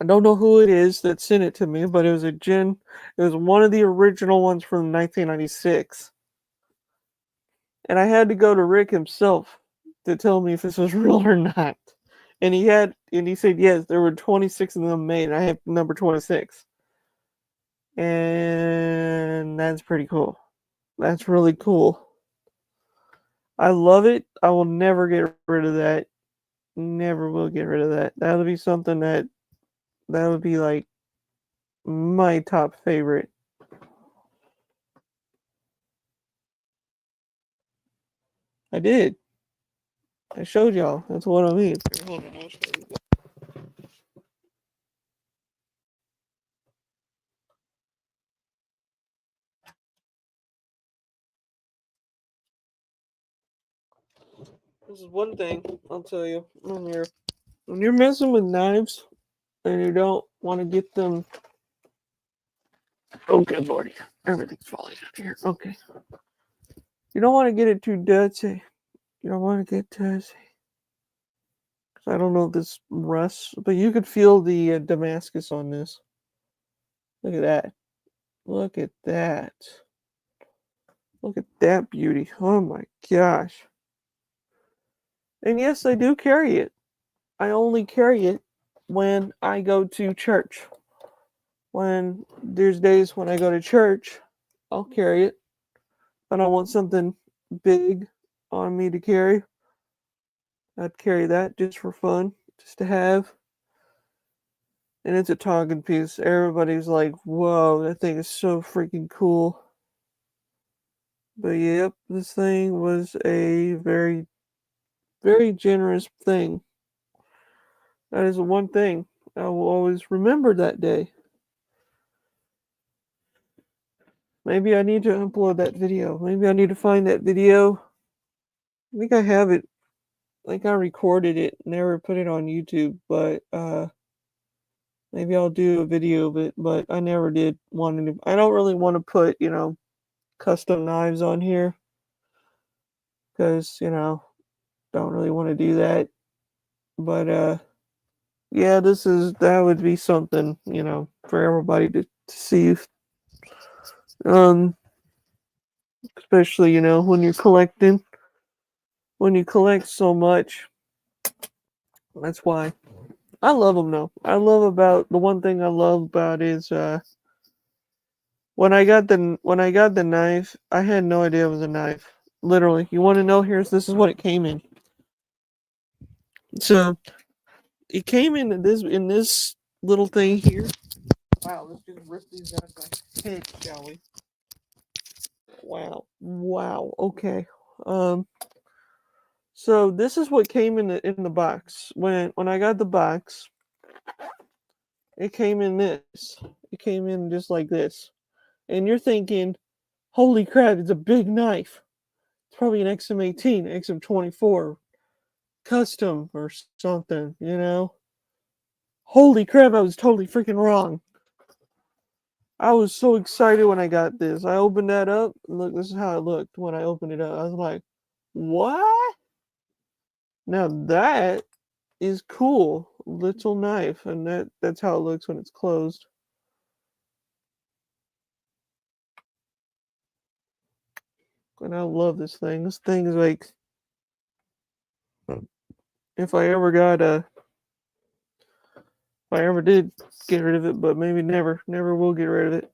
I don't know who it is that sent it to me, but it was a gin. It was one of the original ones from 1996. And I had to go to Rick himself to tell me if this was real or not. And he said yes, there were 26 of them made. And I have number 26. And that's pretty cool. That's really cool. I love it. I will never get rid of that. Never will get rid of that. That would be something that would be like my top favorite. I did. I showed y'all. That's what I mean. Hold on, I'll show you. This is one thing I'll tell you when you're messing with knives and you don't want to get them. Oh, good lordy, everything's falling out here. Okay, you don't want to get it too dirty. You don't want to get dirty. I don't know if this rusts, but you could feel the Damascus on this. Look at that. Look at that. Look at that beauty. Oh my gosh. And yes, I do carry it. I only carry it when I go to church. When there's days when I go to church, I'll carry it. But I want something big on me to carry. I'd carry that just for fun, just to have. And it's a Tongan piece. Everybody's like, whoa, that thing is so freaking cool. But yep, this thing was a very, very generous thing. That is the one thing I will always remember that day. Maybe I need to upload that video. Maybe I need to find that video. I think I have it. Like I recorded it, never put it on YouTube, but maybe I'll do a video of it, but I never did want to. I don't really want to put, custom knives on here because, don't really want to do that. But yeah, that would be something, for everybody to see. Um Especially, when you're collecting. When you collect so much, that's why. I love them though. The one thing I love about is when I got the knife, I had no idea it was a knife. Literally, you want to know? This is what it came in. So it came in this little thing here. Wow, let's just rip these out of my head, shall we? Wow, wow. Okay. Um. So this is what came in the box. When I got the box, it came in this. It came in just like this. And you're thinking, holy crap, it's a big knife. It's probably an XM18, XM24, custom or something, Holy crap, I was totally freaking wrong. I was so excited when I got this. I opened that up. Look, this is how it looked when I opened it up. I was like, what? Now that is cool. Little knife. And that's how it looks when it's closed. And I love this thing. This thing is like, if I ever got a if I ever did get rid of it, but maybe never will get rid of it.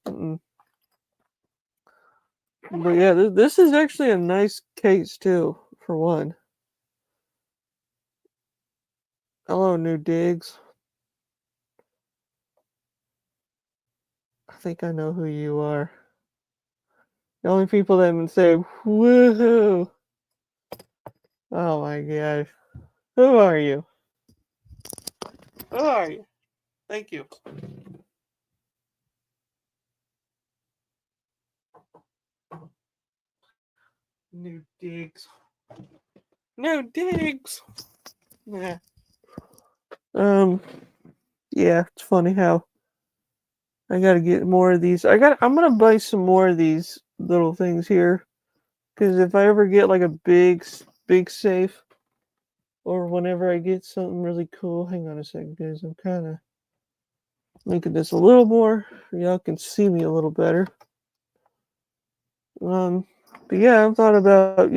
But yeah, this is actually a nice case too, for one. Hello, New Digs. I think I know who you are. The only people that would say woohoo. Oh my god. Who are you? Who are you? Thank you. New Digs. New Digs. Yeah. Yeah, it's funny how I gotta get more of these. I'm gonna buy some more of these little things here. Because if I ever get like a big safe, or whenever I get something really cool, hang on a second, guys. I'm kind of making this a little more. Y'all can see me a little better. But yeah, I've thought about,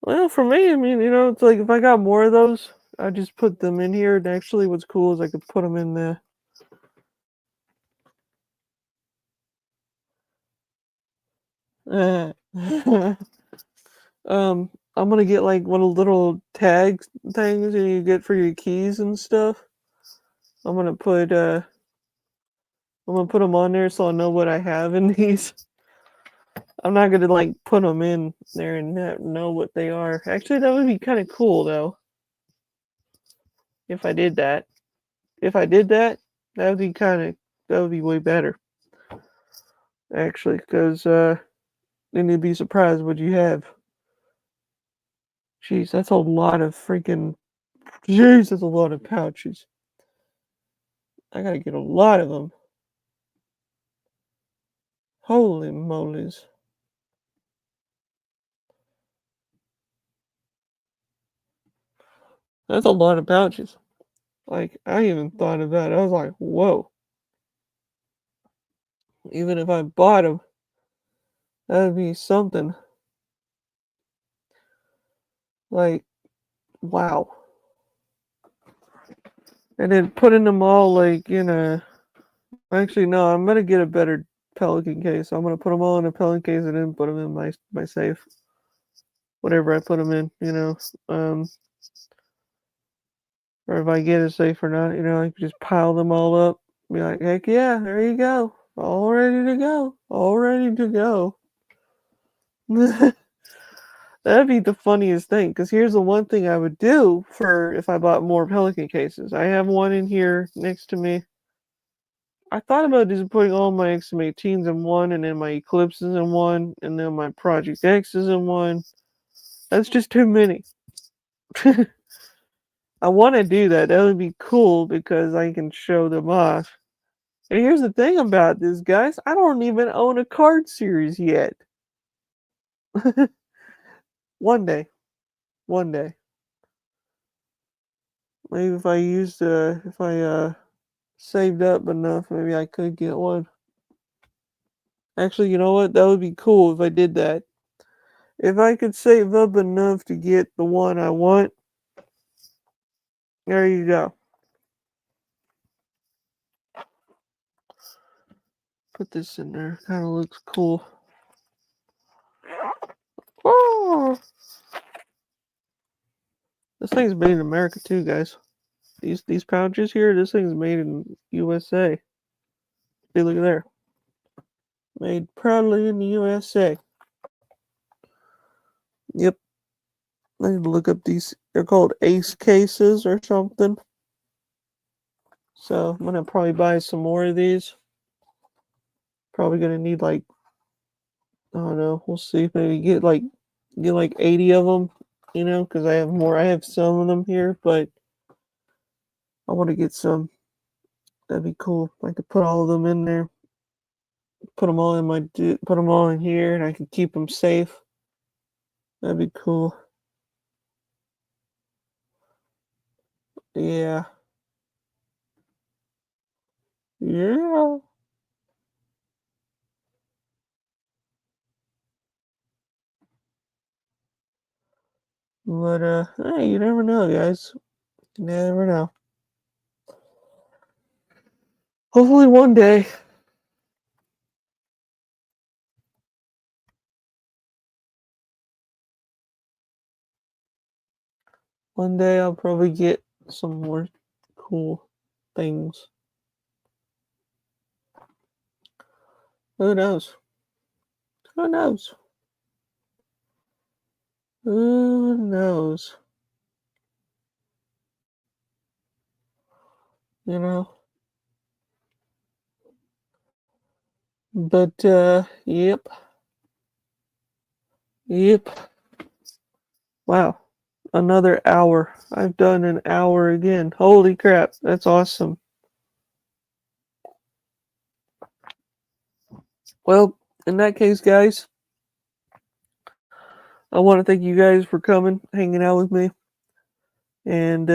well, for me, I mean, it's like if I got more of those, I just put them in here. And actually, what's cool is I could put them in the. I'm gonna get like one of the little tag things that you get for your keys and stuff. I'm gonna put uh, I'm gonna put them on there so I know what I have in these. I'm not gonna like put them in there and not know what they are. Actually, that would be kind of cool though. If I did that, if I did that, that would be that would be way better. Actually, because then you'd be surprised what you have. Jeez, that's a lot of freaking. Jeez, that's a lot of pouches. I gotta get a lot of them. Holy molies. That's a lot of pouches. Like, I even thought about it. I was like, whoa. Even if I bought them, that would be something. Like, wow. And then putting them all, like, in a. Actually, no, I'm gonna get a better Pelican case. I'm gonna put them all in a Pelican case and then put them in my safe. Whatever I put them in, or if I get a safe or not, I can just pile them all up. Be like, heck yeah, there you go. All ready to go. All ready to go. That'd be the funniest thing, because here's the one thing I would do for if I bought more Pelican cases. I have one in here next to me. I thought about just putting all my XM18s in one, and then my Eclipses in one, and then my Project X's in one. That's just too many. I want to do that. That would be cool because I can show them off. And here's the thing about this, guys. I don't even own a card series yet. One day. One day. Maybe if I saved up enough, maybe I could get one. Actually, you know what? That would be cool if I did that. If I could save up enough to get the one I want, there you go. Put this in there. Kind of looks cool. Oh, this thing's made in America too, guys. These pouches here, this thing's made in USA. See, look at there. Made proudly in the USA. Yep. I need to look up these. They're called Ace cases or something. So I'm gonna probably buy some more of these. Probably gonna need like, I don't know. We'll see. Maybe get like 80 of them. Because I have more. I have some of them here, but I want to get some. That'd be cool. I could put all of them in there. Put them all in put them all in here, and I can keep them safe. That'd be cool. Yeah. Yeah. But hey, you never know, guys. You never know. Hopefully one day One day I'll probably get some more cool things. Who knows? Who knows? Who knows? You know? But, yep. Yep. Wow. Another hour. I've done an hour again. Holy crap. That's awesome. Well, in that case, guys, I want to thank you guys for coming, hanging out with me, and,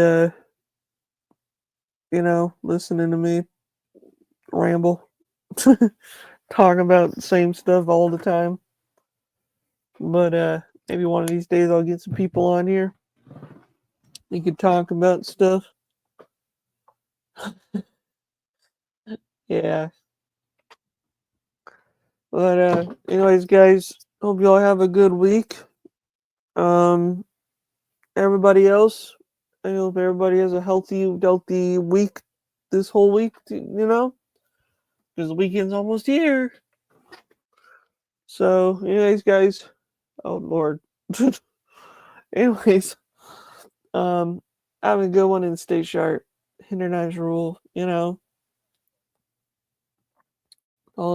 listening to me ramble, talking about the same stuff all the time. But, maybe one of these days I'll get some people on here. We could talk about stuff. Yeah. But, anyways, guys, hope you all have a good week. Everybody else, I hope everybody has a healthy week this whole week, because the weekend's almost here. So, anyways, guys, oh Lord. Anyways, have a good one and stay sharp. Hinder knives rule,